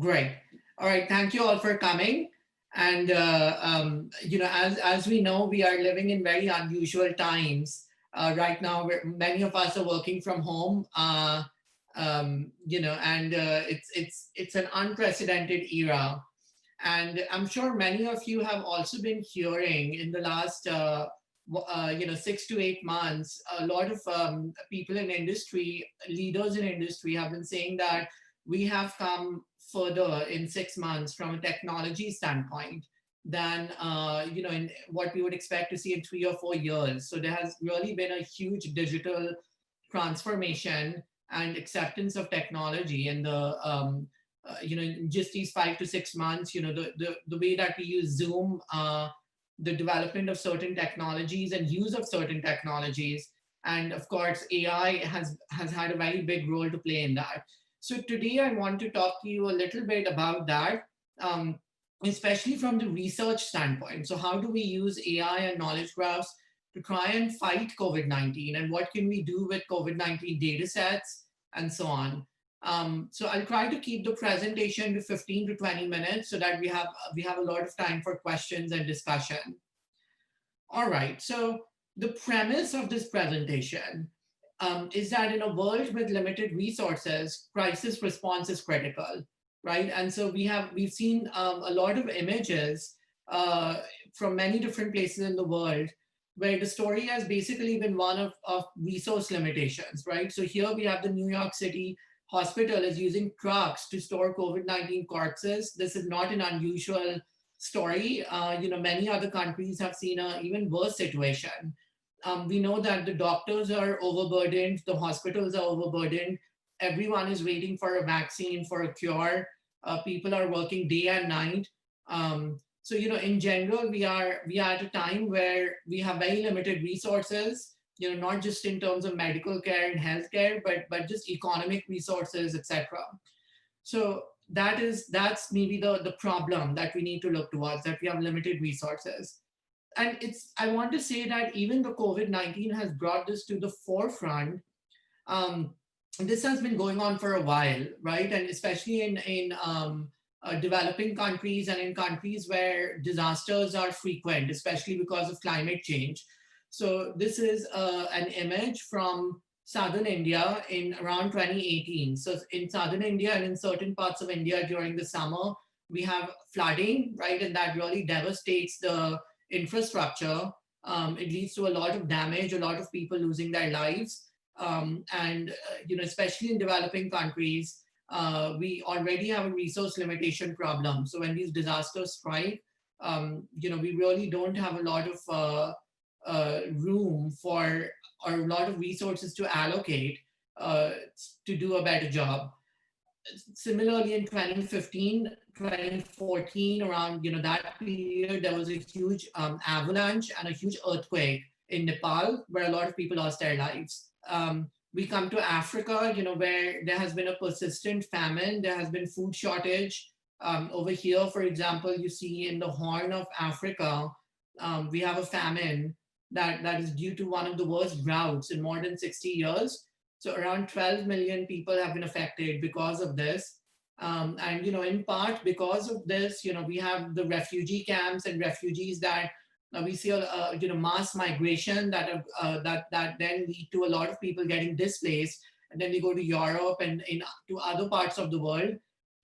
Great. All right. Thank you all for coming. And as we know, we are living in very unusual times right now. Where many of us are working from home. And it's an unprecedented era. And I'm sure many of you have also been hearing in the last 6 to 8 months, a lot of people in industry, leaders in industry, have been saying that we have come further in 6 months from a technology standpoint than in what we would expect to see in 3 or 4 years. So there has really been a huge digital transformation and acceptance of technology in the in just these 5 to 6 months. The way that we use Zoom, the development of certain technologies and use of certain technologies, and of course AI has had a very big role to play in that. So today I want to talk to you a little bit about that, especially from the research standpoint. So how do we use AI and knowledge graphs to try and fight COVID-19, and what can we do with COVID-19 data sets and so on. So I'll try to keep the presentation to 15 to 20 minutes so that we have a lot of time for questions and discussion. All right, so the premise of this presentation is that in a world with limited resources, crisis response is critical, right? And so we've seen a lot of images from many different places in the world where the story has basically been one of resource limitations, right? So here we have the New York City hospital is using trucks to store COVID-19 corpses. This is not an unusual story. Many other countries have seen an even worse situation. We know that the doctors are overburdened, the hospitals are overburdened, everyone is waiting for a vaccine, for a cure. People are working day and night. So in general, we are at a time where we have very limited resources. Not just in terms of medical care and healthcare, but just economic resources, etc. So that's maybe the problem that we need to look towards, that we have limited resources. And I want to say that even the COVID-19 has brought this to the forefront. This has been going on for a while, right? And especially in developing countries and in countries where disasters are frequent, especially because of climate change. So this is an image from southern India in around 2018. So in southern India and in certain parts of India during the summer, we have flooding, right? And that really devastates the infrastructure. It leads to a lot of damage, a lot of people losing their lives. Especially in developing countries, we already have a resource limitation problem. So when these disasters strike, we really don't have a lot of room for, or a lot of resources to allocate to do a better job. Similarly, in 2015, 2014, around that period, there was a huge avalanche and a huge earthquake in Nepal, where a lot of people lost their lives. We come to Africa, where there has been a persistent famine, there has been food shortage. Over here, for example, you see in the Horn of Africa, we have a famine that is due to one of the worst droughts in more than 60 years. So around 12 million people have been affected because of this. In part because of this, we have the refugee camps and refugees that we see a mass migration that then lead to a lot of people getting displaced, and then they go to Europe and to other parts of the world,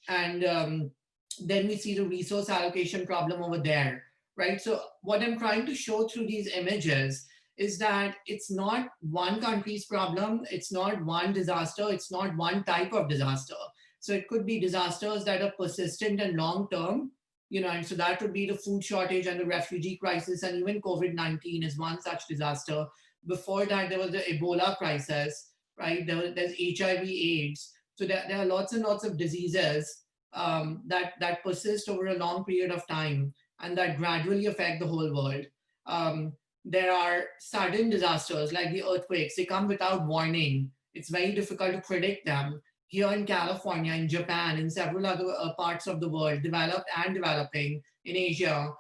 and then we see the resource allocation problem over there, right? So what I'm trying to show through these images is that it's not one country's problem, it's not one disaster, it's not one type of disaster. So it could be disasters that are persistent and long term, and so that would be the food shortage and the refugee crisis, and even COVID-19 is one such disaster. Before that, there was the Ebola crisis, right? There's HIV/AIDS. So there are lots and lots of diseases that persist over a long period of time and that gradually affect the whole world. There are sudden disasters like the earthquakes. They come without warning. It's very difficult to predict them. Here in California, in Japan, in several other parts of the world, developed and developing, in Asia,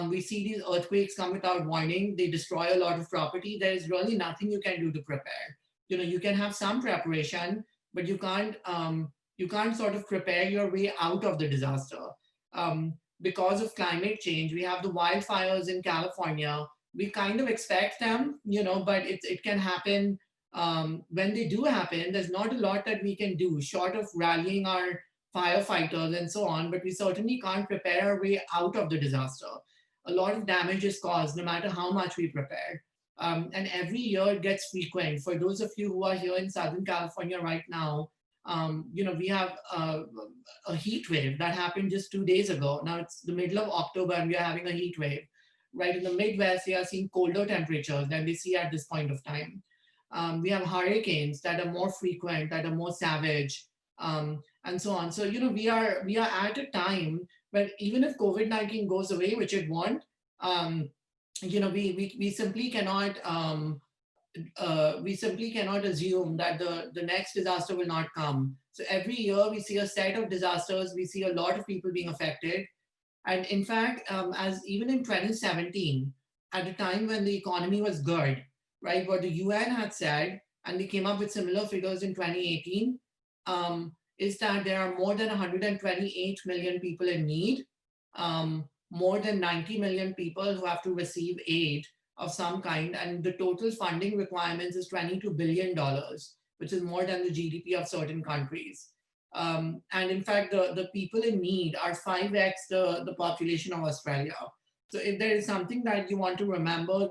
we see these earthquakes come without warning. They destroy a lot of property. There is really nothing you can do to prepare. You can have some preparation, but you can't You can't sort of prepare your way out of the disaster. Because of climate change, we have the wildfires in California. We kind of expect them, but it can happen. When they do happen, there's not a lot that we can do short of rallying our firefighters and so on, but we certainly can't prepare our way out of the disaster. A lot of damage is caused no matter how much we prepare. And every year it gets frequent. For those of you who are here in Southern California right now, we have a heat wave that happened just 2 days ago. Now it's the middle of October and we are having a heat wave. Right in the Midwest, they are seeing colder temperatures than they see at this point of time. We have hurricanes that are more frequent, that are more savage, and so on. So we are at a time when even if COVID-19 goes away, which it won't, we simply cannot assume that the next disaster will not come. So every year we see a set of disasters, we see a lot of people being affected. And in fact, as even in 2017, at a time when the economy was good, right, what the UN had said, and they came up with similar figures in 2018, is that there are more than 128 million people in need, more than 90 million people who have to receive aid of some kind, and the total funding requirements is $22 billion, which is more than the GDP of certain countries. And in fact, the people in need are 5x the population of Australia. So if there is something that you want to remember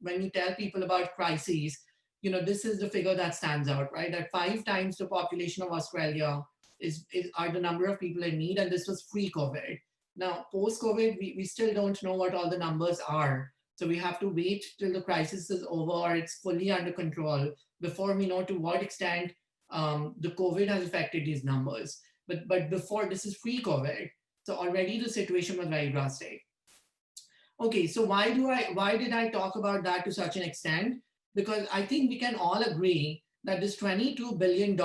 when you tell people about crises, this is the figure that stands out, right? That 5 times the population of Australia are the number of people in need, and this was pre-COVID. Now, post-COVID, we still don't know what all the numbers are. So we have to wait till the crisis is over or it's fully under control before we know to what extent the COVID has affected these numbers. But before, this is pre-COVID. So already the situation was very drastic. Okay, so why did I talk about that to such an extent? Because I think we can all agree that this $22 billion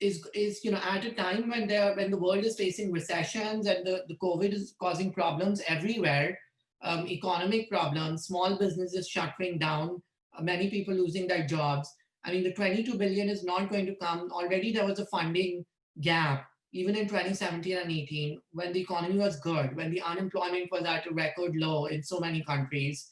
is at a time when the world is facing recessions and the COVID is causing problems everywhere, economic problems, small businesses shutting down, many people losing their jobs. I mean, the 22 billion is not going to come. Already there was a funding gap, even in 2017 and 18, when the economy was good, when the unemployment was at a record low in so many countries.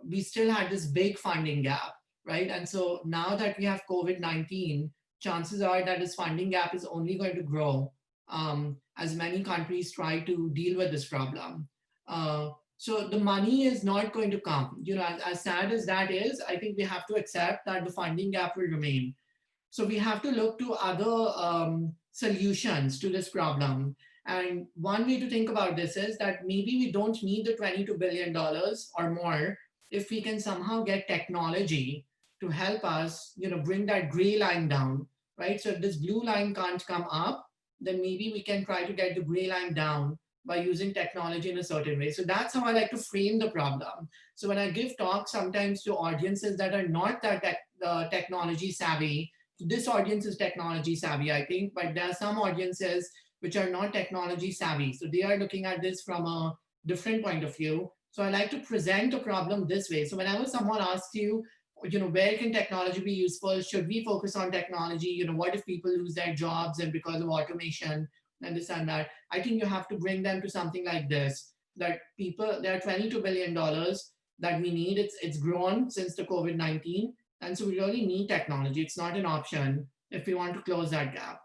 We still had this big funding gap, right? And so now that we have COVID-19, chances are that this funding gap is only going to grow as many countries try to deal with this problem. So the money is not going to come. As sad as that is, I think we have to accept that the funding gap will remain. So we have to look to other solutions to this problem. And one way to think about this is that maybe we don't need the $22 billion or more if we can somehow get technology to help us, bring that gray line down, right? So if this blue line can't come up, then maybe we can try to get the gray line down by using technology in a certain way. So that's how I like to frame the problem. So when I give talks sometimes to audiences that are not that technology savvy, this audience is technology savvy, I think, but there are some audiences which are not technology savvy. So they are looking at this from a different point of view. So I like to present a problem this way. So whenever someone asks you, where can technology be useful? Should we focus on technology? What if people lose their jobs and because of automation and this and that? I think you have to bring them to something like this, that there are $22 billion that we need. It's grown since the COVID-19. And so we really need technology. It's not an option if we want to close that gap.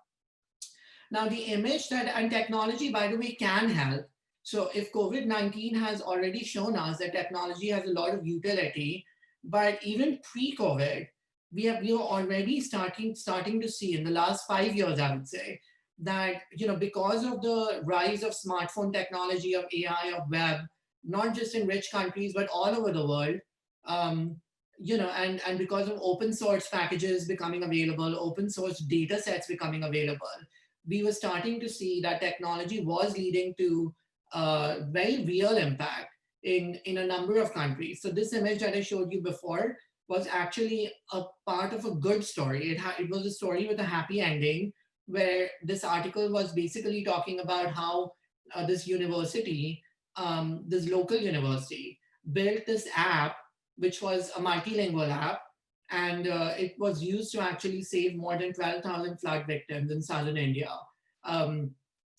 Now, the image and technology, by the way, can help. So if COVID-19 has already shown us that technology has a lot of utility, but even pre-COVID, we are already starting to see in the last 5 years, I would say, that because of the rise of smartphone technology, of AI, of web, not just in rich countries but all over the world, and because of open source packages becoming available, open source data sets becoming available, we were starting to see that technology was leading to very real impact in a number of countries. So this image that I showed you before was actually a part of a good story. It was a story with a happy ending, where this article was basically talking about how this university, this local university, built this app, which was a multilingual app, and it was used to actually save more than 12,000 flood victims in southern India. Um,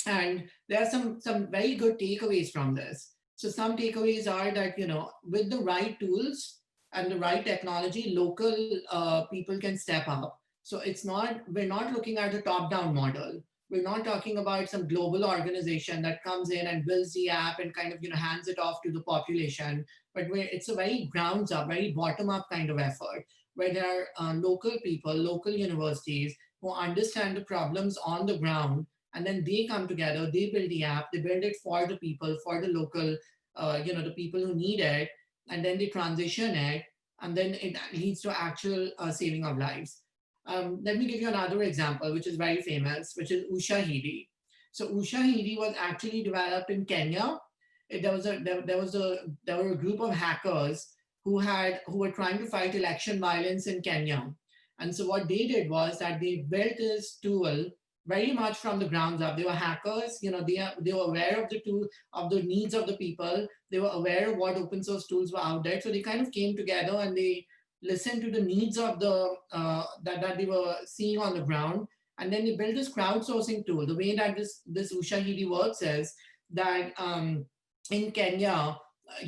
and there are some very good takeaways from this. So some takeaways are that, with the right tools and the right technology, local people can step up. So we're not looking at a top-down model. We're not talking about some global organization that comes in and builds the app and kind of, hands it off to the population. But it's a very grounds up, very bottom up kind of effort, where there are local people, local universities who understand the problems on the ground, and then they come together, they build the app, they build it for the people, for the local, the people who need it, and then they transition it, and then it leads to actual saving of lives. Let me give you another example, which is very famous, which is Ushahidi. So Ushahidi was actually developed in Kenya. There were a group of hackers who were trying to fight election violence in Kenya. And so what they did was that they built this tool very much from the ground up. They were hackers, they were aware of the tool, of the needs of the people. They were aware of what open source tools were out there. So they kind of came together and they listened to the needs of the that they were seeing on the ground. And then they built this crowdsourcing tool. The way that this Ushahidi works is that in Kenya,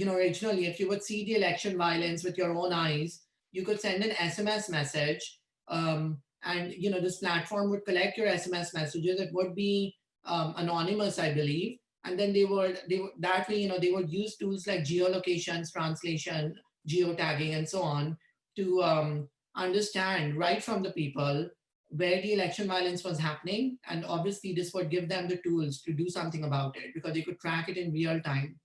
originally, if you would see the election violence with your own eyes, you could send an SMS message, and this platform would collect your SMS messages. It would be anonymous, I believe, and then they would that way, they would use tools like geolocations, translation, geotagging, and so on to understand right from the people where the election violence was happening. And obviously, this would give them the tools to do something about it because they could track it in real time.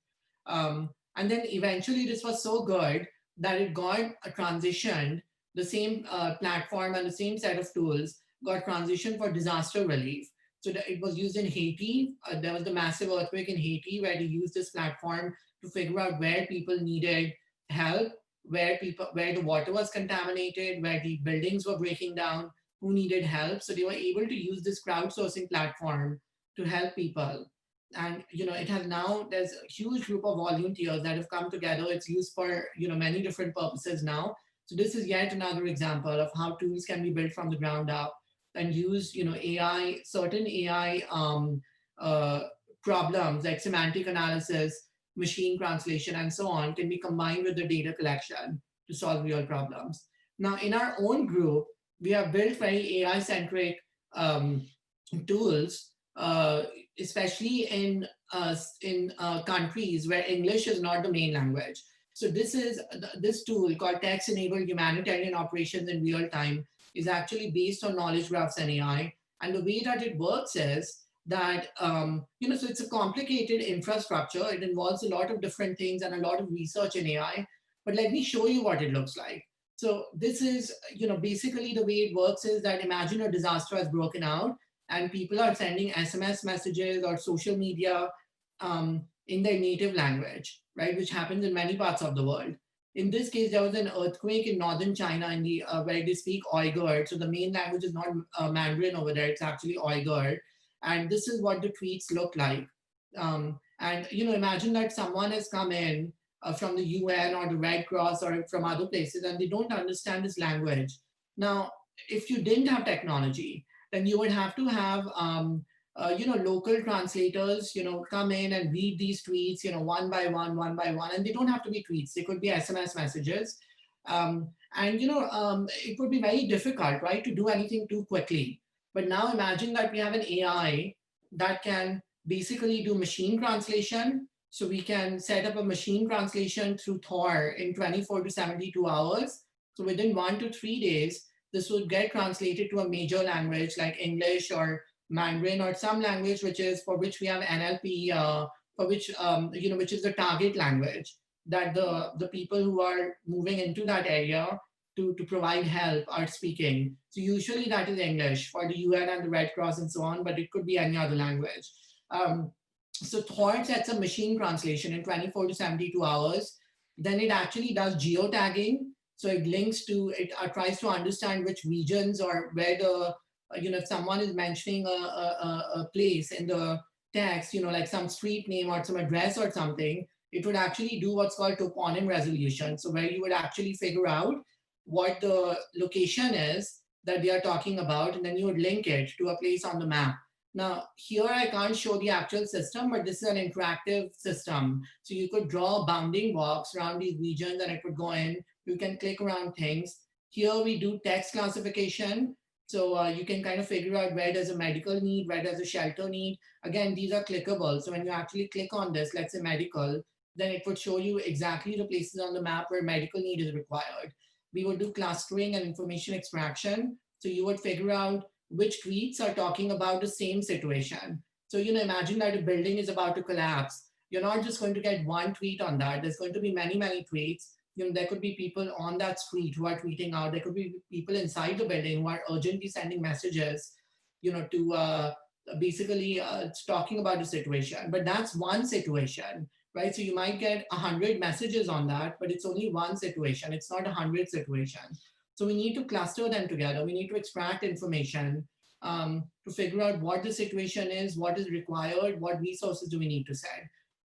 And then eventually, this was so good that it got transitioned. The same platform and the same set of tools got transitioned for disaster relief. So it was used in Haiti. There was the massive earthquake in Haiti where they used this platform to figure out where people needed help, where the water was contaminated, where the buildings were breaking down, who needed help. So they were able to use this crowdsourcing platform to help people. And it has now, there's a huge group of volunteers that have come together. It's used for many different purposes now. So this is yet another example of how tools can be built from the ground up and use certain AI uh, problems like semantic analysis, machine translation, and so on can be combined with the data collection to solve real problems. Now, in our own group, we have built very AI-centric tools, especially in countries where English is not the main language. So this tool called Text-Enabled Humanitarian Operations in Real Time is actually based on knowledge graphs and AI. And the way that it works is that, so it's a complicated infrastructure. It involves a lot of different things and a lot of research in AI. But let me show you what it looks like. So this is, basically the way it works is that imagine a disaster has broken out and people are sending SMS messages or social media in their native language, right, which happens in many parts of the world. In this case, there was an earthquake in northern China in the where they speak Uyghur. So the main language is not Mandarin over there; it's actually Uyghur. And this is what the tweets look like. And imagine that someone has come in from the UN or the Red Cross or from other places, and they don't understand this language. Now, if you didn't have technology, then you would have to have local translators, come in and read these tweets, one by one, and they don't have to be tweets. They could be SMS messages. And it would be very difficult, right, to do anything too quickly. But now imagine that we have an AI that can basically do machine translation. So we can set up a machine translation through Tor in 24 to 72 hours. So within 1 to 3 days, this would get translated to a major language like English or Mandarin or some language for which we have NLP, for which which is the target language that the people who are moving into that area to provide help are speaking. So usually that is English for the UN and the Red Cross and so on, but it could be any other language. So Thor sets a machine translation in 24 to 72 hours. Then it actually does geotagging. So it links to, it tries to understand which regions or where the, if someone is mentioning a place in the text, like some street name or some address or something, it would actually do what's called toponym resolution. So where you would actually figure out what the location is that they are talking about, and then you would link it to a place on the map. Now, here I can't show the actual system, but this is an interactive system. So you could draw a bounding box around these regions and it would go in. You can click around things. Here we do text classification. So you can kind of figure out where there's a medical need, where there's a shelter need. Again, these are clickable. So when you actually click on this, let's say medical, then it would show you exactly the places on the map where medical need is required. We would do clustering and information extraction. So you would figure out which tweets are talking about the same situation. So, imagine that a building is about to collapse. You're not just going to get one tweet on that. There's going to be many, many tweets. There could be people on that street who are tweeting out. There could be people inside the building who are urgently sending messages, to basically talking about the situation. But that's one situation, right? So you might get 100 messages on that, but it's only one situation. It's not 100 situations. So we need to cluster them together. We need to extract information to figure out what the situation is, what is required, what resources do we need to send.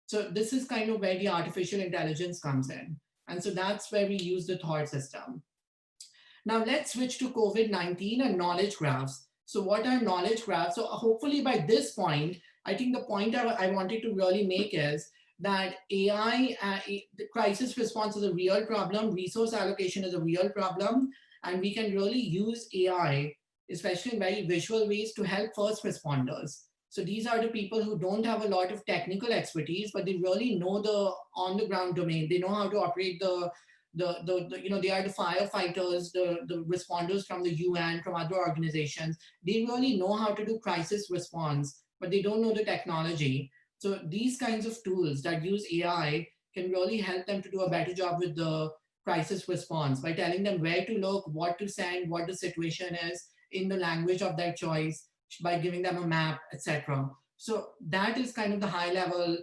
So this is kind of where the artificial intelligence comes in. And so that's where we use the thought system. Now let's switch to COVID-19 and knowledge graphs. So what are knowledge graphs? So hopefully by this point, I think the point I wanted to really make is that AI, the crisis response is a real problem, resource allocation is a real problem, and we can really use AI, especially in very visual ways, to help first responders. So these are the people who don't have a lot of technical expertise, but they really know the on-the-ground domain. They know how to operate they are the firefighters, the responders from the UN, from other organizations. They really know how to do crisis response, but they don't know the technology. So these kinds of tools that use AI can really help them to do a better job with the crisis response by telling them where to look, what to send, what the situation is in the language of their choice, by giving them a map, etc. So that is kind of the high level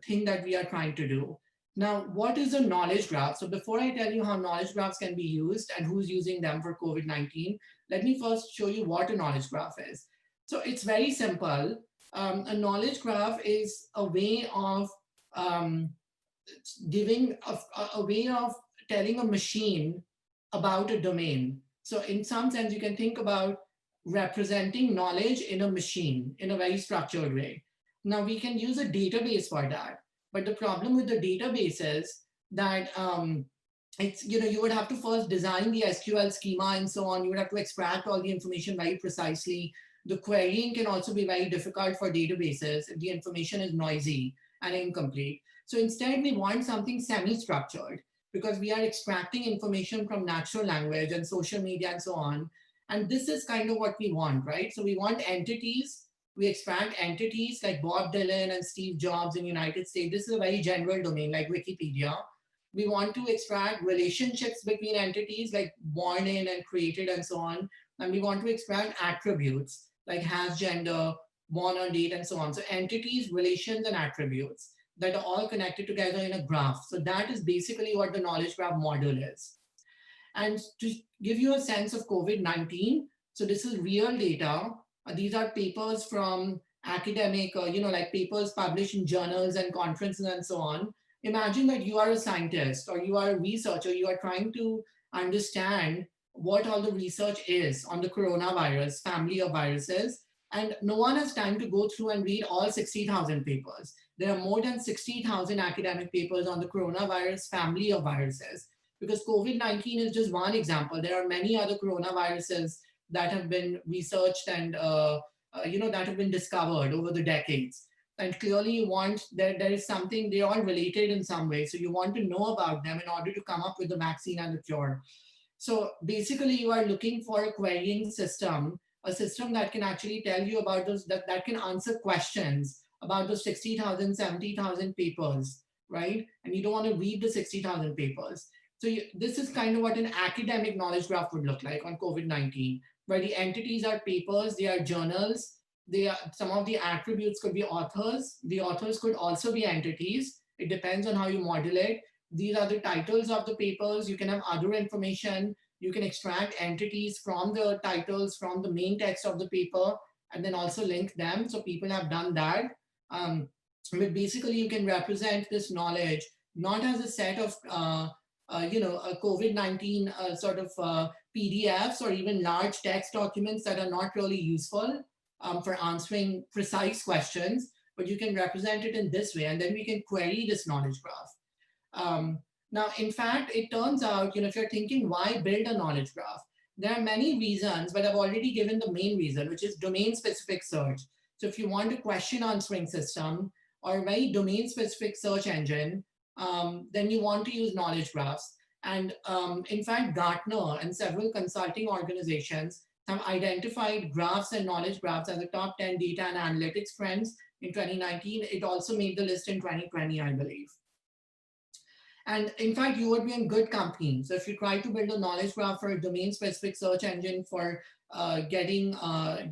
thing that we are trying to do. Now, what is a knowledge graph? So before I tell you how knowledge graphs can be used and who's using them for COVID-19, let me first show you what a knowledge graph is. So it's very simple. A knowledge graph is a way of giving a way of telling a machine about a domain. So in some sense, you can think about representing knowledge in a machine in a very structured way. Now we can use a database for that. But the problem with the database is that it's, you would have to first design the SQL schema and so on. You would have to extract all the information very precisely. The querying can also be very difficult for databases if the information is noisy and incomplete. So instead, we want something semi-structured because we are extracting information from natural language and social media and so on. And this is kind of what we want, right? So we want entities. We extract entities like Bob Dylan and Steve Jobs in the United States. This is a very general domain like Wikipedia. We want to extract relationships between entities like born in and created and so on. And we want to extract attributes like has gender, born on date and so on. So entities, relations, and attributes that are all connected together in a graph. So that is basically what the knowledge graph model is. And to give you a sense of COVID-19, so this is real data. These are papers from academic, like papers published in journals and conferences and so on. Imagine that you are a scientist or you are a researcher, you are trying to understand what all the research is on the coronavirus, family of viruses, and no one has time to go through and read all 60,000 papers. There are more than 60,000 academic papers on the coronavirus family of viruses, because COVID-19 is just one example. There are many other coronaviruses that have been researched and that have been discovered over the decades. And clearly you want, there is something, they're all related in some way. So you want to know about them in order to come up with the vaccine and the cure. So basically you are looking for a querying system, a system that can actually tell you about those, that can answer questions about those 60,000, 70,000 papers, right? And you don't want to read the 60,000 papers. So this is kind of what an academic knowledge graph would look like on COVID-19, where the entities are papers, they are journals, they are, some of the attributes could be authors. The authors could also be entities. It depends on how you model it. These are the titles of the papers. You can have other information. You can extract entities from the titles, from the main text of the paper, and then also link them. So people have done that. But basically, you can represent this knowledge not as a set of COVID-19 PDFs or even large text documents that are not really useful for answering precise questions, but you can represent it in this way, and then we can query this knowledge graph. Um, Now, in fact, it turns out, if you're thinking why build a knowledge graph, there are many reasons, but I've already given the main reason, which is domain specific search. So if you want a question answering system or a very domain specific search engine, then you want to use knowledge graphs. And in fact, Gartner and several consulting organizations have identified graphs and knowledge graphs as the top 10 data and analytics trends in 2019. It also made the list in 2020, I believe. And in fact, you would be in good company. So if you try to build a knowledge graph for a domain-specific search engine for getting, for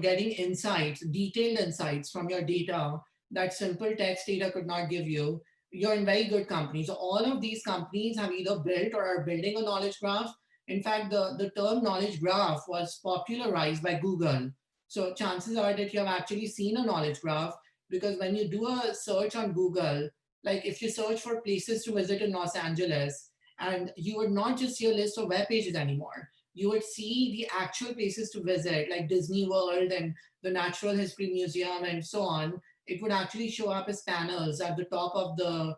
getting insights, detailed insights from your data that simple text data could not give you, you're in very good company. So all of these companies have either built or are building a knowledge graph. In fact, the term knowledge graph was popularized by Google. So chances are that you have actually seen a knowledge graph, because when you do a search on Google, like if you search for places to visit in Los Angeles, and you would not just see a list of web pages anymore, you would see the actual places to visit, like Disney World and the Natural History Museum and so on. It would actually show up as panels at the top of the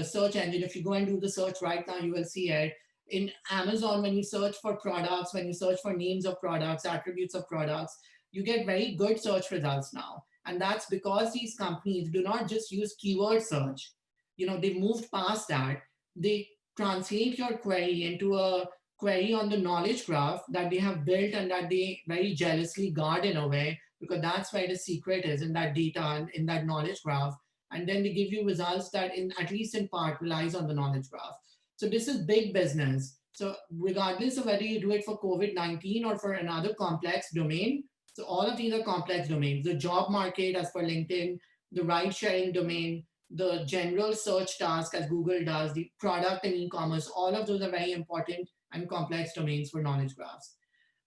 search engine. If you go and do the search right now, you will see it. In Amazon, when you search for products, when you search for names of products, attributes of products, you get very good search results now. And that's because these companies do not just use keyword search. They moved past that. They translate your query into a query on the knowledge graph that they have built and that they very jealously guard in a way, because that's where the secret is, in that data and in that knowledge graph. And then they give you results that, in at least in part, relies on the knowledge graph. So this is big business. So regardless of whether you do it for COVID-19 or for another complex domain, so all of these are complex domains. The job market, as for LinkedIn, the ride sharing domain, the general search task as Google does, the product and e-commerce, all of those are very important and complex domains for knowledge graphs.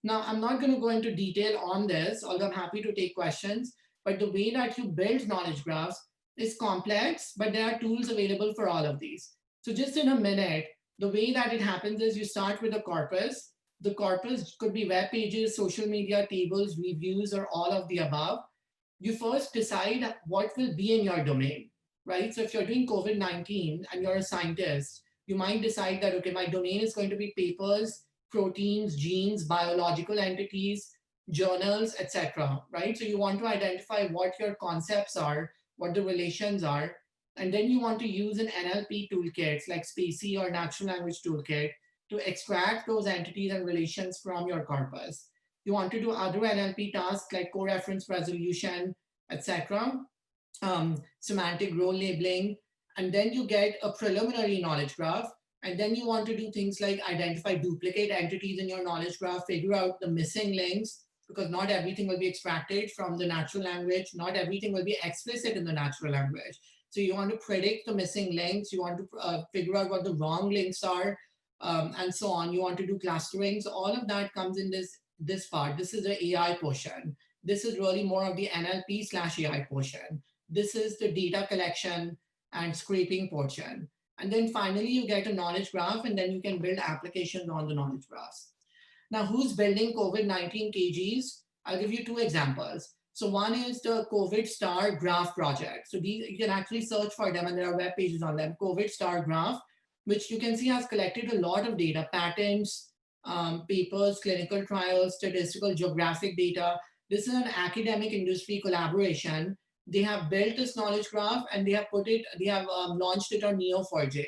Now, I'm not going to go into detail on this, although I'm happy to take questions, but the way that you build knowledge graphs is complex, but there are tools available for all of these. So just in a minute, the way that it happens is you start with a corpus. The corpus could be web pages, social media, tables, reviews, or all of the above. You first decide what will be in your domain, right? So if you're doing COVID-19 and you're a scientist, you might decide that, okay, my domain is going to be papers, proteins, genes, biological entities, journals, etc., right? So you want to identify what your concepts are, what the relations are, and then you want to use an NLP toolkit like Spacey or Natural Language Toolkit to extract those entities and relations from your corpus. You want to do other NLP tasks like co-reference resolution, etc., semantic role labeling, and then you get a preliminary knowledge graph. And then you want to do things like identify duplicate entities in your knowledge graph, figure out the missing links, because not everything will be extracted from the natural language. Not everything will be explicit in the natural language. So you want to predict the missing links. You want to figure out what the wrong links are, and so on. You want to do clustering. So all of that comes in this part. This is the AI portion. This is really more of the NLP/AI portion. This is the data collection and scraping portion. And then finally, you get a knowledge graph, and then you can build applications on the knowledge graphs. Now, who's building COVID-19 KGs? I'll give you two examples. So one is the COVID star graph project. So these, you can actually search for them, and there are web pages on them. COVID star graph, which you can see has collected a lot of data, patents, papers, clinical trials, statistical geographic data. This is an academic industry collaboration. They have built this knowledge graph, and they have launched it on Neo4j.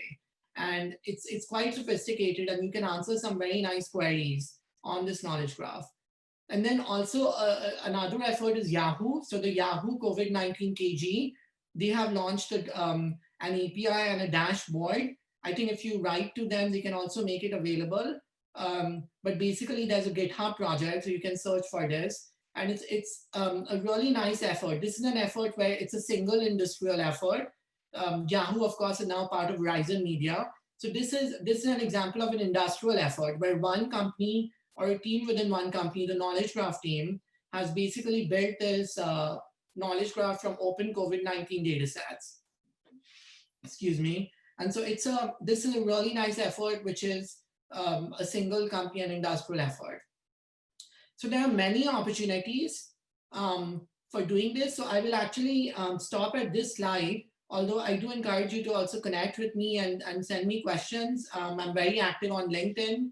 And it's quite sophisticated, and you can answer some very nice queries on this knowledge graph. And then also another effort is Yahoo. So the Yahoo COVID-19 KG, they have launched an API and a dashboard. I think if you write to them, they can also make it available. But basically, there's a GitHub project, so you can search for this. And it's a really nice effort. This is an effort where it's a single industrial effort. Yahoo, of course, is now part of Verizon Media. So this is an example of an industrial effort where one company or a team within one company, the knowledge graph team, has basically built this knowledge graph from open COVID-19 datasets. Excuse me. And so this is a really nice effort, which is a single company and industrial effort. So there are many opportunities for doing this. So I will actually stop at this slide, although I do encourage you to also connect with me and send me questions. I'm very active on LinkedIn,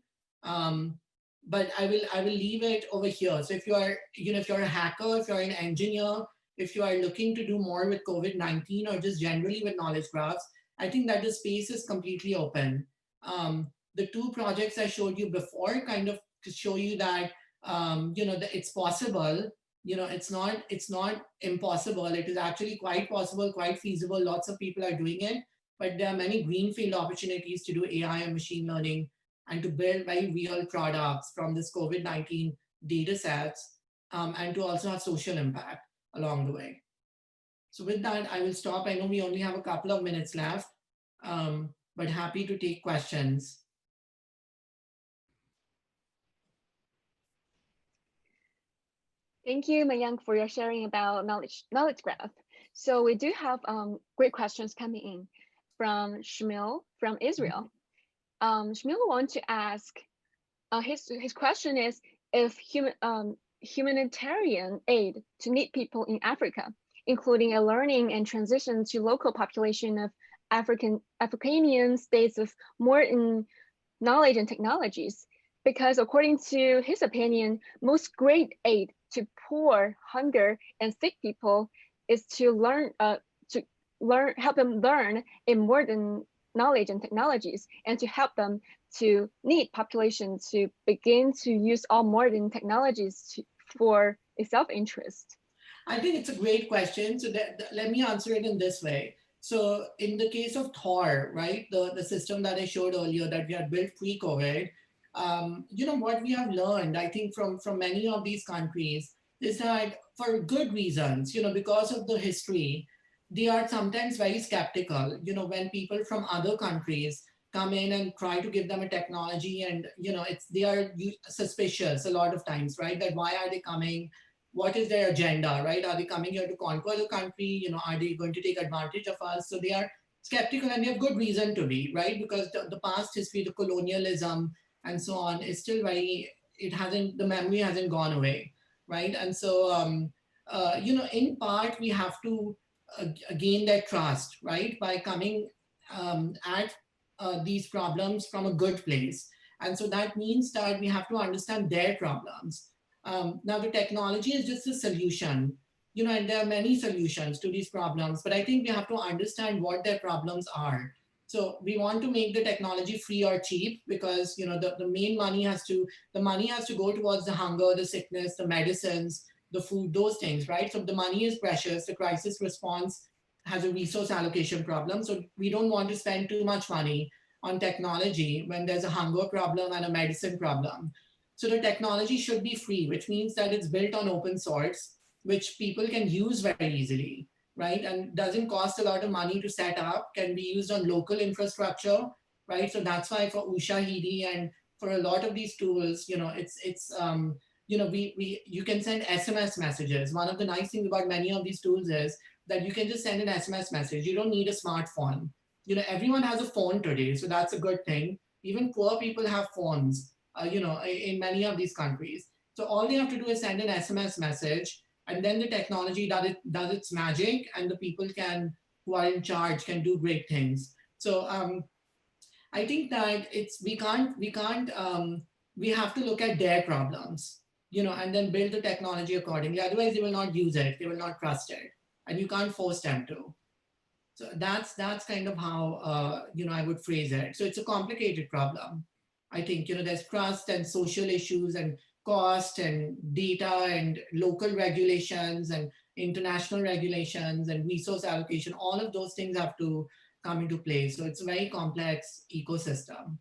but I will leave it over here. So if you are, if you're a hacker, if you're an engineer, if you are looking to do more with COVID-19 or just generally with knowledge graphs, I think that the space is completely open. The two projects I showed you before kind of to show you that that it's possible. It's not impossible. It is actually quite possible, quite feasible. Lots of people are doing it, but there are many greenfield opportunities to do AI and machine learning and to build very real products from this COVID-19 data sets, and to also have social impact along the way. So with that, I will stop. I know we only have a couple of minutes left, but happy to take questions. Thank you, Mayank, for your sharing about knowledge graph. So we do have great questions coming in from Shmuel from Israel. Shmuel wants to ask, his question is, if humanitarian aid to needy people in Africa, including a learning and transition to local population of Africanian states with modern knowledge and technologies, because according to his opinion, most great aid to poor, hunger, and sick people is to help them learn in modern knowledge and technologies, and to help them to need population to begin to use all modern technologies for a self-interest. I think it's a great question. So let me answer it in this way. So in the case of Thor, right, the system that I showed earlier that we had built pre-COVID, what we have learned, I think, from many of these countries is that for good reasons, because of the history, they are sometimes very skeptical, when people from other countries come in and try to give them a technology, and, they are suspicious a lot of times, right? That why are they coming? What is their agenda, right? Are they coming here to conquer the country? Are they going to take advantage of us? So they are skeptical, and they have good reason to be, right? Because the past history, the colonialism and so on is still the memory hasn't gone away, right? And so, in part, we have to gain their trust, right? By coming at these problems from a good place. And so that means that we have to understand their problems. Now, the technology is just a solution, and there are many solutions to these problems, but I think we have to understand what their problems are. So we want to make the technology free or cheap because, the main money has to go towards the hunger, the sickness, the medicines, the food, those things, right? So the money is precious. The crisis response has a resource allocation problem. So we don't want to spend too much money on technology when there's a hunger problem and a medicine problem. So the technology should be free, which means that it's built on open source, which people can use very easily, right? And doesn't cost a lot of money to set up, can be used on local infrastructure, right? So that's why for Ushahidi and for a lot of these tools, you can send SMS messages. One of the nice things about many of these tools is that you can just send an SMS message. You don't need a smartphone. Everyone has a phone today, so that's a good thing. Even poor people have phones, in many of these countries. So all they have to do is send an SMS message, and then the technology does its magic, and the people who are in charge can do great things. So I think that we have to look at their problems, and then build the technology accordingly. Otherwise, they will not use it, they will not trust it, and you can't force them to. So that's kind of how I would phrase it. So it's a complicated problem. I think, there's trust and social issues and cost and data and local regulations and international regulations and resource allocation. All of those things have to come into play. So it's a very complex ecosystem.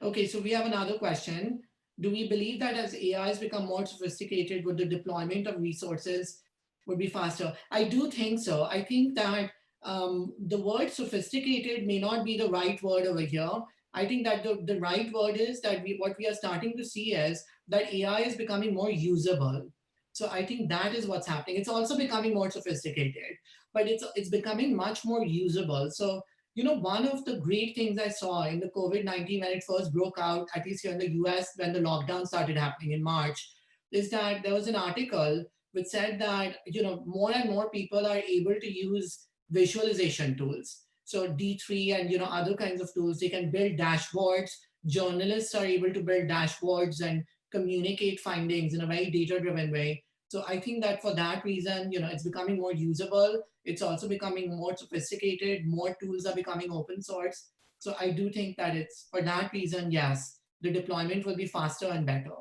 Okay, so we have another question. Do we believe that as AIs become more sophisticated, would the deployment of resources would be faster? I do think so. I think that the word sophisticated may not be the right word over here. I think that the right word is that what we are starting to see is that AI is becoming more usable. So I think that is what's happening. It's also becoming more sophisticated. but it's becoming much more usable. So, one of the great things I saw in the COVID-19 when it first broke out, at least here in the US, when the lockdown started happening in March, is that there was an article which said that, more and more people are able to use visualization tools. So D3 and, other kinds of tools, they can build dashboards. Journalists are able to build dashboards and communicate findings in a very data-driven way. So I think that for that reason, it's becoming more usable. It's also becoming more sophisticated. More tools are becoming open source. So I do think that it's for that reason, yes, the deployment will be faster and better.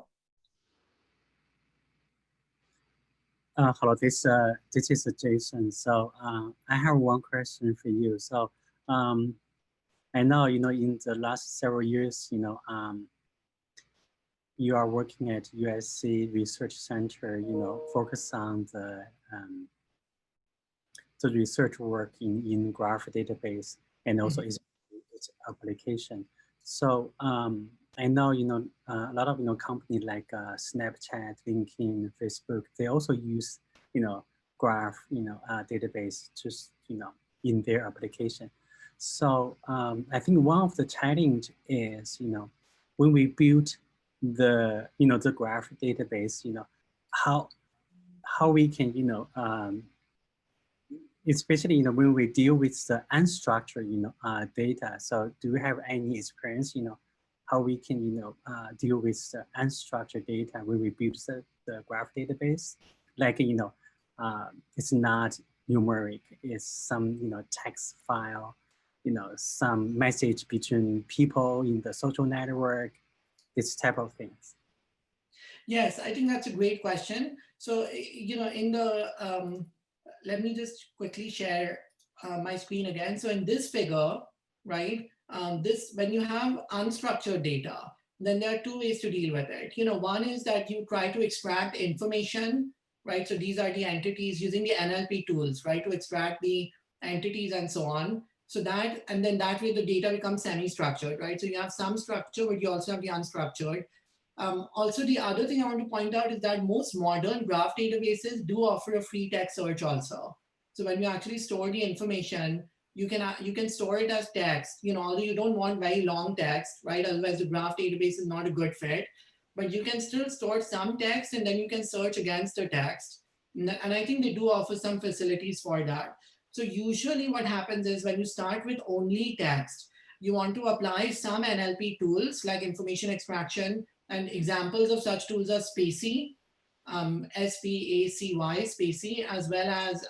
Hello, this is Jason. So I have one question for you. So I know, in the last several years, you are working at USC Research Center, focus on the research work in graph database and also its application. So I know, a lot of, companies like Snapchat, LinkedIn, Facebook, they also use, graph, database just, in their application. So I think one of the challenge is, when we build the, the graph database, how we can, especially, when we deal with the unstructured, data. So do you have any experience, how we can, deal with the unstructured data when we build the graph database? Like, it's not numeric, it's some, text file, some message between people in the social network, this type of things. Yes, I think that's a great question. So, in the, let me just quickly share my screen again. So in this figure, right, when you have unstructured data, then there are two ways to deal with it. One is that you try to extract information, right? So these are the entities using the NLP tools, right, to extract the entities and so on. So and then that way the data becomes semi-structured, right? So you have some structure, but you also have the unstructured. Also, the other thing I want to point out is that most modern graph databases do offer a free text search also. So when you actually store the information, you can store it as text, although you don't want very long text, right? Otherwise the graph database is not a good fit, but you can still store some text and then you can search against the text. And I think they do offer some facilities for that. So usually what happens is when you start with only text, you want to apply some NLP tools like information extraction, and examples of such tools are Spacy, SPACY, Spacy, as well as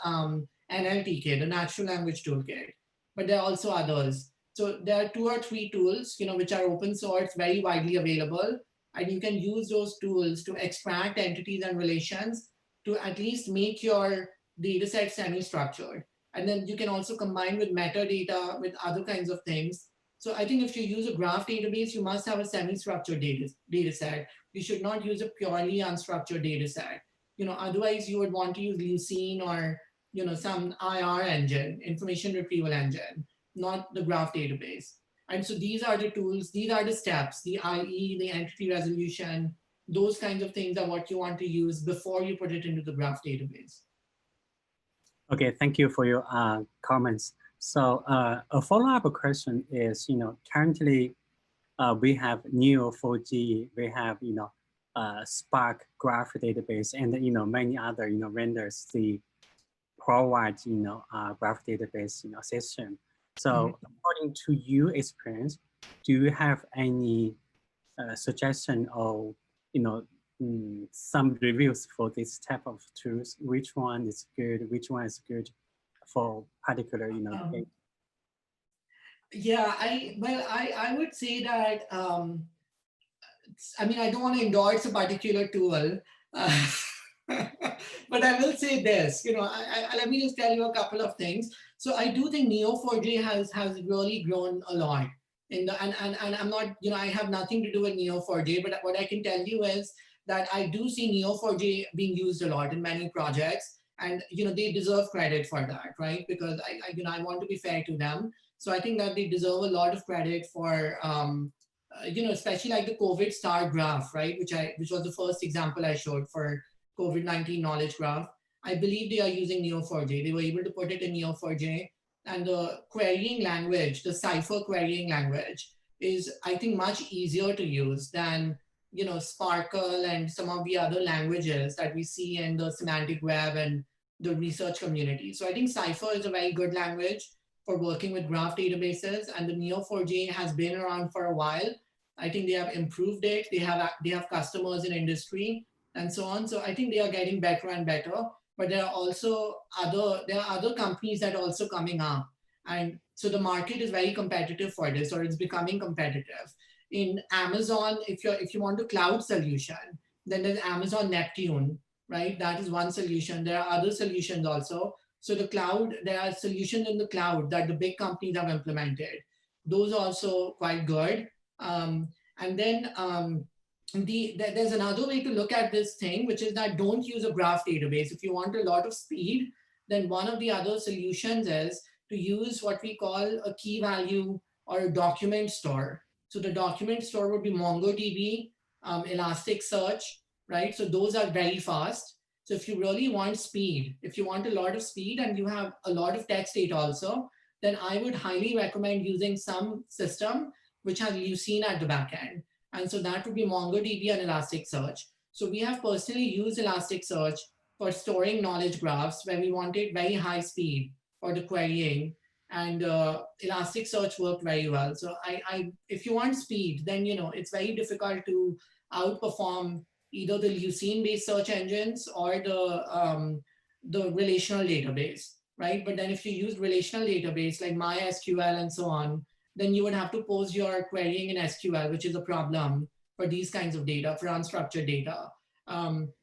NLTK, the Natural Language Toolkit. But there are also others. So there are 2 or 3 tools, which are open source, very widely available, and you can use those tools to extract entities and relations to at least make your data set semi-structured. And then you can also combine with metadata, with other kinds of things. So I think if you use a graph database, you must have a semi-structured data set. You should not use a purely unstructured data set. Otherwise you would want to use Lucene or, some IR engine, information retrieval engine, not the graph database. And so these are the tools, these are the steps, the IE, the entity resolution, those kinds of things are what you want to use before you put it into the graph database. Okay, thank you for your comments. So a follow-up question is, currently we have Neo4j, we have, Spark graph database, and many other, vendors, they provide, graph database, system. So according to your experience, do you have any suggestion or, some reviews for this type of tools? Which one is good? Which one is good for particular, case? Yeah, I would say that, I mean, I don't want to endorse a particular tool, but I will say this, let me just tell you a couple of things. So I do think Neo4j has really grown a lot. And I'm not, I have nothing to do with Neo4j, but what I can tell you is that I do see Neo4j being used a lot in many projects, and they deserve credit for that, right? Because I want to be fair to them. So I think that they deserve a lot of credit for, especially like the COVID star graph, right? Which was the first example I showed for COVID-19 knowledge graph. I believe they are using Neo4j. They were able to put it in Neo4j. And the querying language, the cipher querying language, is, I think, much easier to use than, Sparkle and some of the other languages that we see in the semantic web and the research community. So I think Cipher is a very good language for working with graph databases, and the Neo4j has been around for a while. I think they have improved it. They have customers in industry and so on. So I think they are getting better and better. But there are other companies that are also coming up, and so the market is very competitive for this, or it's becoming competitive. In Amazon, if you want a cloud solution, then there's Amazon Neptune, right? That is one solution. There are other solutions also. So there are solutions in the cloud that the big companies have implemented. Those are also quite good. And then there's another way to look at this thing, which is that don't use a graph database. If you want a lot of speed, then one of the other solutions is to use what we call a key value or a document store. So the document store would be MongoDB, Elasticsearch, right? So those are very fast. So if you really want speed, if you want a lot of speed and you have a lot of text data also, then I would highly recommend using some system which has Lucene at the back end. And so that would be MongoDB and Elasticsearch. So we have personally used Elasticsearch for storing knowledge graphs when we wanted very high speed for the querying, and Elasticsearch worked very well. So if you want speed, then it's very difficult to outperform either the Lucene-based search engines or the relational database, right? But then if you use relational database like MySQL and so on, then you would have to pose your querying in SQL, which is a problem for these kinds of data, for unstructured data.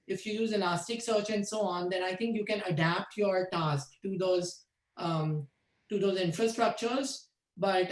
If you use Elasticsearch and so on, then I think you can adapt your task to those infrastructures, but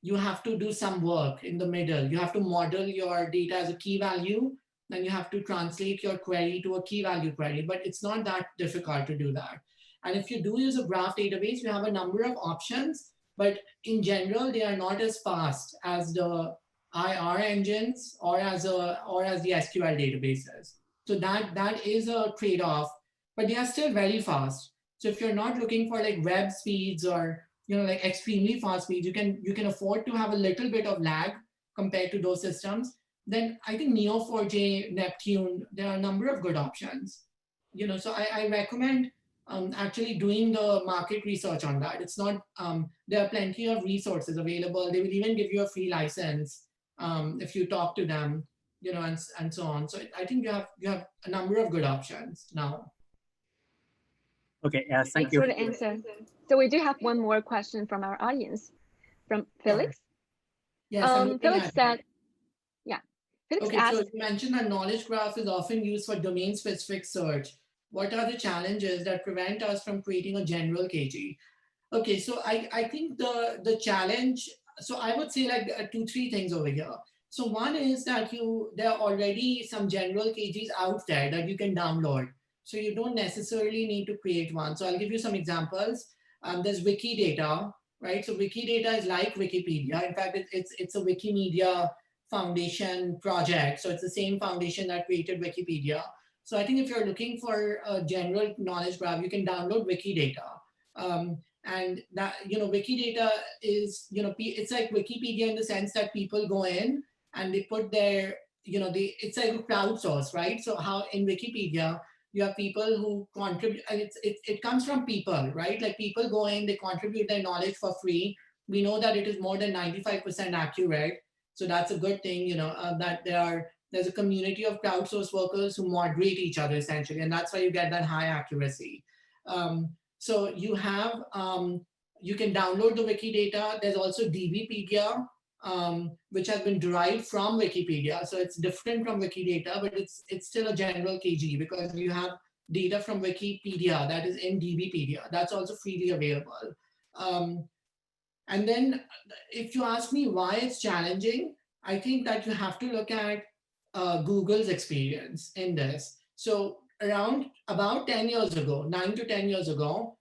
you have to do some work in the middle. You have to model your data as a key value, then you have to translate your query to a key value query, but it's not that difficult to do that. And if you do use a graph database, you have a number of options, but in general, they are not as fast as the IR engines or as the SQL databases. So that is a trade-off, but they are still very fast. So if you're not looking for like web speeds or like extremely fast speeds, you can afford to have a little bit of lag compared to those systems. Then I think Neo4j, Neptune, there are a number of good options. So I recommend actually doing the market research on that. It's not, there are plenty of resources available. They will even give you a free license if you talk to them, and so on. So I think you have a number of good options now. Okay, thanks for the answer. So we do have one more question from our audience, from Felix. Yes, Felix said, yeah. Felix asked, so you mentioned that knowledge graph is often used for domain-specific search. What are the challenges that prevent us from creating a general KG? Okay, so I think the challenge, so I would say like 2-3 things over here. So one is that there are already some general KGs out there that you can download. So you don't necessarily need to create one. So I'll give you some examples. There's Wikidata, right? So Wikidata is like Wikipedia. In fact, it's a Wikimedia Foundation project. So it's the same foundation that created Wikipedia. So I think if you're looking for a general knowledge graph, you can download Wikidata. And that, Wikidata is, it's like Wikipedia in the sense that people go in and they put their, it's like a crowdsource, right? So how in Wikipedia, you have people who contribute, and it comes from people, right? Like people go in, they contribute their knowledge for free. We know that it is more than 95% accurate. So that's a good thing, that there's a community of crowdsource workers who moderate each other essentially, and that's why you get that high accuracy. So you have, you can download the Wikidata. There's also DBpedia, which has been derived from Wikipedia. So it's different from Wikidata, but it's still a general KG because you have data from Wikipedia that is in DBpedia. That's also freely available. And then if you ask me why it's challenging, I think that you have to look at Google's experience in this. So about 10 years ago, 9 to 10 years ago,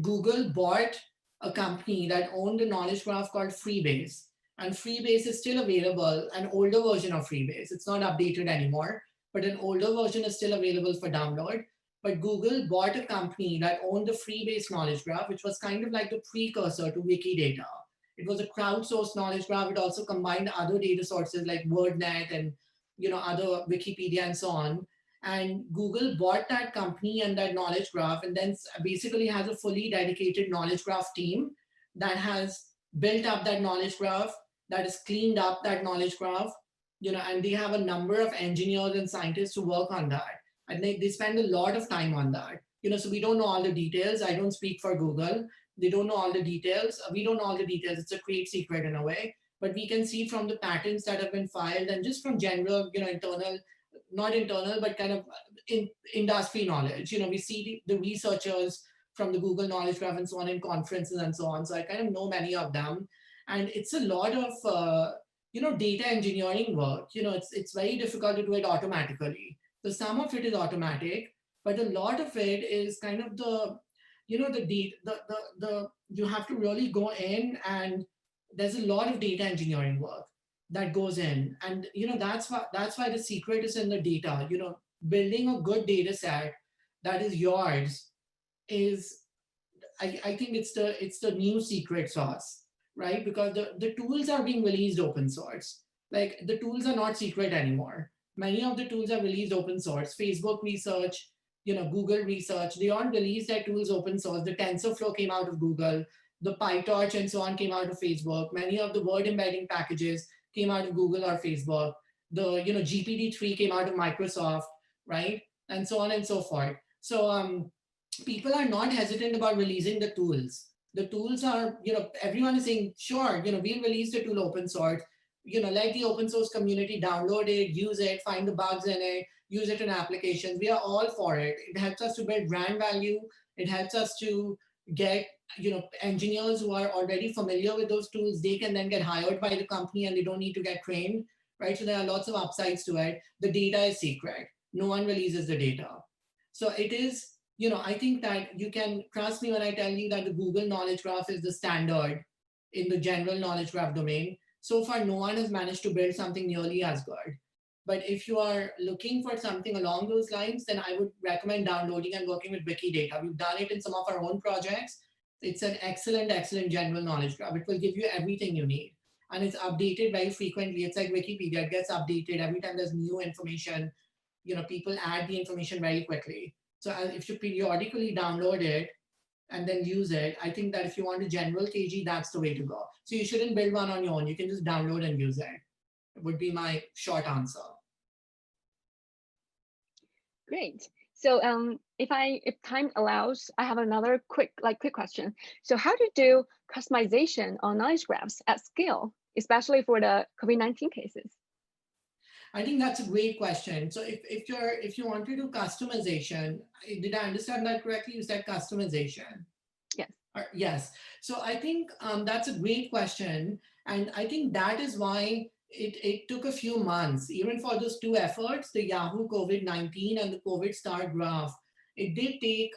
Google bought a company that owned a knowledge graph called Freebase. And Freebase is still available, an older version of Freebase. It's not updated anymore, but an older version is still available for download. but Google bought a company that owned the free-based knowledge graph, which was kind of like the precursor to Wikidata. It was a crowdsourced knowledge graph. It also combined other data sources like WordNet and other Wikipedia and so on. And Google bought that company and that knowledge graph, and then basically has a fully dedicated knowledge graph team that has built up that knowledge graph, that has cleaned up that knowledge graph, and they have a number of engineers and scientists who work on that. And they spend a lot of time on that. So we don't know all the details. I don't speak for Google. They don't know all the details. We don't know all the details. It's a trade secret in a way. But we can see from the patents that have been filed and just from general, internal, not internal, but kind of industry knowledge. We see the researchers from the Google Knowledge Graph and so on in conferences and so on. So I kind of know many of them. And it's a lot of, data engineering work. It's very difficult to do it automatically. So some of it is automatic, but a lot of it is kind of you have to really go in, and there's a lot of data engineering work that goes in. And that's why the secret is in the data. Building a good data set that is yours is, I think it's the new secret sauce, right? Because the tools are being released open source. Like, the tools are not secret anymore. Many of the tools are released open source. Facebook research, Google research, they all released their tools open source. The TensorFlow came out of Google. The PyTorch and so on came out of Facebook. Many of the word embedding packages came out of Google or Facebook. The GPT-3 came out of Microsoft, right? And so on and so forth. So people are not hesitant about releasing the tools. The tools are, everyone is saying, sure, we'll release the tool open source. Let the open source community download it, use it, find the bugs in it, use it in applications. We are all for it. It helps us to build brand value. It helps us to get, engineers who are already familiar with those tools. They can then get hired by the company and they don't need to get trained, right? So there are lots of upsides to it. The data is secret. No one releases the data. So it is, I think that you can trust me when I tell you that the Google Knowledge Graph is the standard in the general knowledge graph domain. So far, no one has managed to build something nearly as good. But if you are looking for something along those lines, then I would recommend downloading and working with Wikidata. We've done it in some of our own projects. It's an excellent, excellent general knowledge graph. It will give you everything you need. And it's updated very frequently. It's like Wikipedia. It gets updated every time there's new information. People add the information very quickly. So if you periodically download it and then use it, I think that if you want a general KG, that's the way to go. So you shouldn't build one on your own. You can just download and use it. It would be my short answer. Great. So if time allows, I have another quick question. So how to do customization on knowledge graphs at scale, especially for the COVID-19 cases? I think that's a great question. So if you want to do customization, did I understand that correctly? You said customization. Yes. Yes. So I think that's a great question. And I think that is why it took a few months, even for those two efforts, the Yahoo COVID-19 and the COVID star graph. It did take,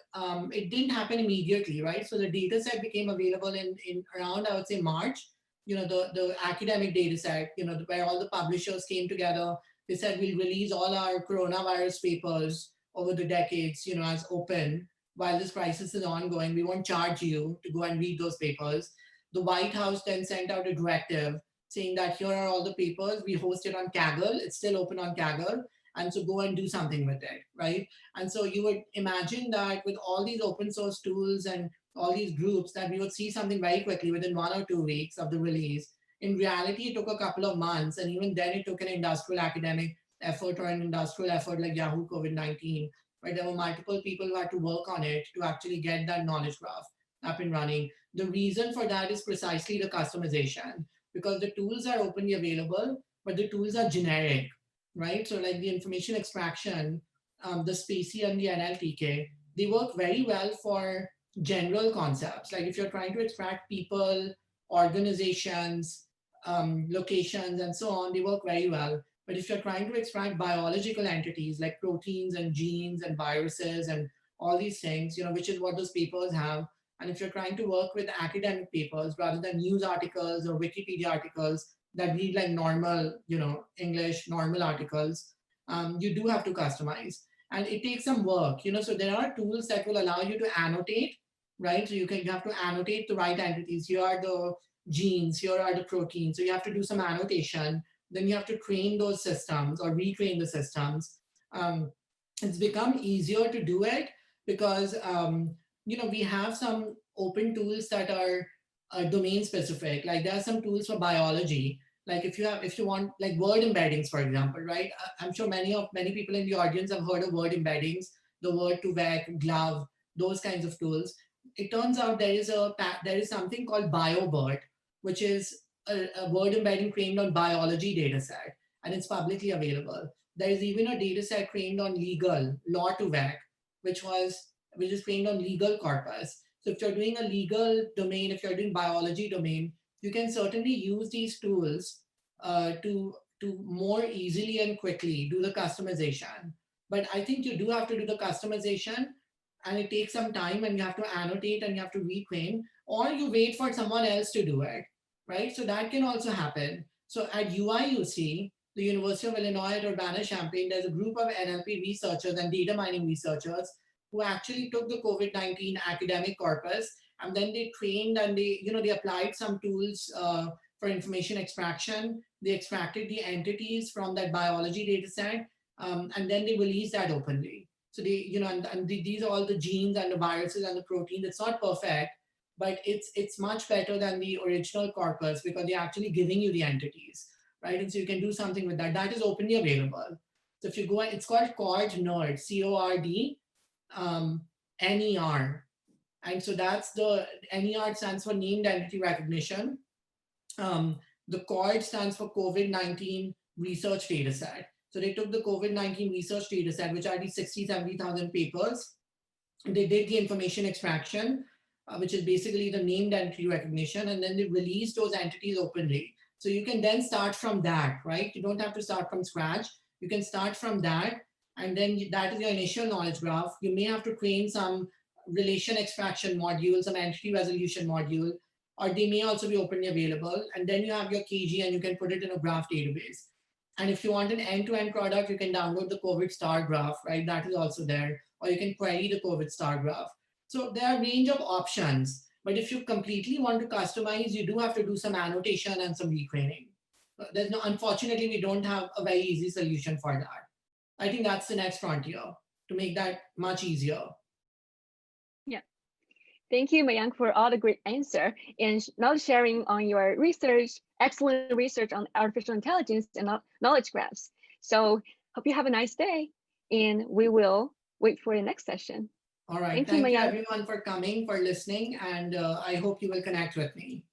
it didn't happen immediately, right? So the data set became available in around, I would say, March. The academic data set, where all the publishers came together. They said, we'll release all our coronavirus papers over the decades, as open while this crisis is ongoing. We won't charge you to go and read those papers. The White House then sent out a directive saying that here are all the papers. We host it on Kaggle. It's still open on Kaggle. And so go and do something with it, right? And so you would imagine that with all these open source tools and all these groups, that we would see something very quickly within 1 or 2 weeks of the release. In reality, it took a couple of months, and even then it took an industrial academic effort or an industrial effort like Yahoo COVID-19, where there were multiple people who had to work on it to actually get that knowledge graph up and running. The reason for that is precisely the customization, because the tools are openly available, but the tools are generic, right? So like the information extraction, the spaCy and the NLTK, they work very well for general concepts. Like if you're trying to extract people, organizations, locations, and so on, they work very well. But if you're trying to extract biological entities like proteins and genes and viruses and all these things, which is what those papers have. And if you're trying to work with academic papers rather than news articles or Wikipedia articles that read like normal, English, normal articles, you do have to customize. and it takes some work, so there are tools that will allow you to annotate, right? So you have to annotate the right entities. Here are the genes, here are the proteins. So you have to do some annotation. Then you have to train those systems or retrain the systems. It's become easier to do it because we have some open tools that are domain specific. Like there are some tools for biology. Like if you want like word embeddings, for example, right? I'm sure many people in the audience have heard of word embeddings, the word to vec, glove, those kinds of tools. It turns out there is something called BioBert, which is a word embedding trained on biology data set, and it's publicly available. There is even a data set trained on legal, law to vec, which is trained on legal corpus. So if you're doing a legal domain, if you're doing biology domain, you can certainly use these tools to more easily and quickly do the customization. But I think you do have to do the customization, and it takes some time, and you have to annotate and you have to retrain, or you wait for someone else to do it, right? So that can also happen. So at UIUC, the University of Illinois at Urbana-Champaign, there's a group of NLP researchers and data mining researchers who actually took the COVID-19 academic corpus, and then they trained and they applied some tools for information extraction. They extracted the entities from that biology data set, and then they released that openly. So these are all the genes and the viruses and the proteins. It's not perfect, but it's much better than the original corpus because they're actually giving you the entities, right? And so you can do something with that. That is openly available. So if you go, it's called CORD-NERD, CORD NER. And so that's the NER stands for named entity recognition. The CORD stands for COVID-19 research data set. So they took the COVID-19 research data set, which are these 60, 70,000 papers. They did the information extraction, which is basically the named entity recognition, and then they released those entities openly. So you can then start from that, right? You don't have to start from scratch. You can start from that, and then that is your initial knowledge graph. You may have to train some relation extraction module, some entity resolution module, or they may also be openly available. And then you have your KG and you can put it in a graph database. And if you want an end-to-end product, you can download the COVID star graph, right? That is also there. Or you can query the COVID star graph. So there are a range of options. But if you completely want to customize, you do have to do some annotation and some retraining. Unfortunately, we don't have a very easy solution for that. I think that's the next frontier to make that much easier. Yeah. Thank you, Mayank, for all the great answer and knowledge sharing on your research, excellent research on artificial intelligence and knowledge graphs. So hope you have a nice day, and we will wait for the next session. All right. Thank you everyone for coming, for listening, and I hope you will connect with me.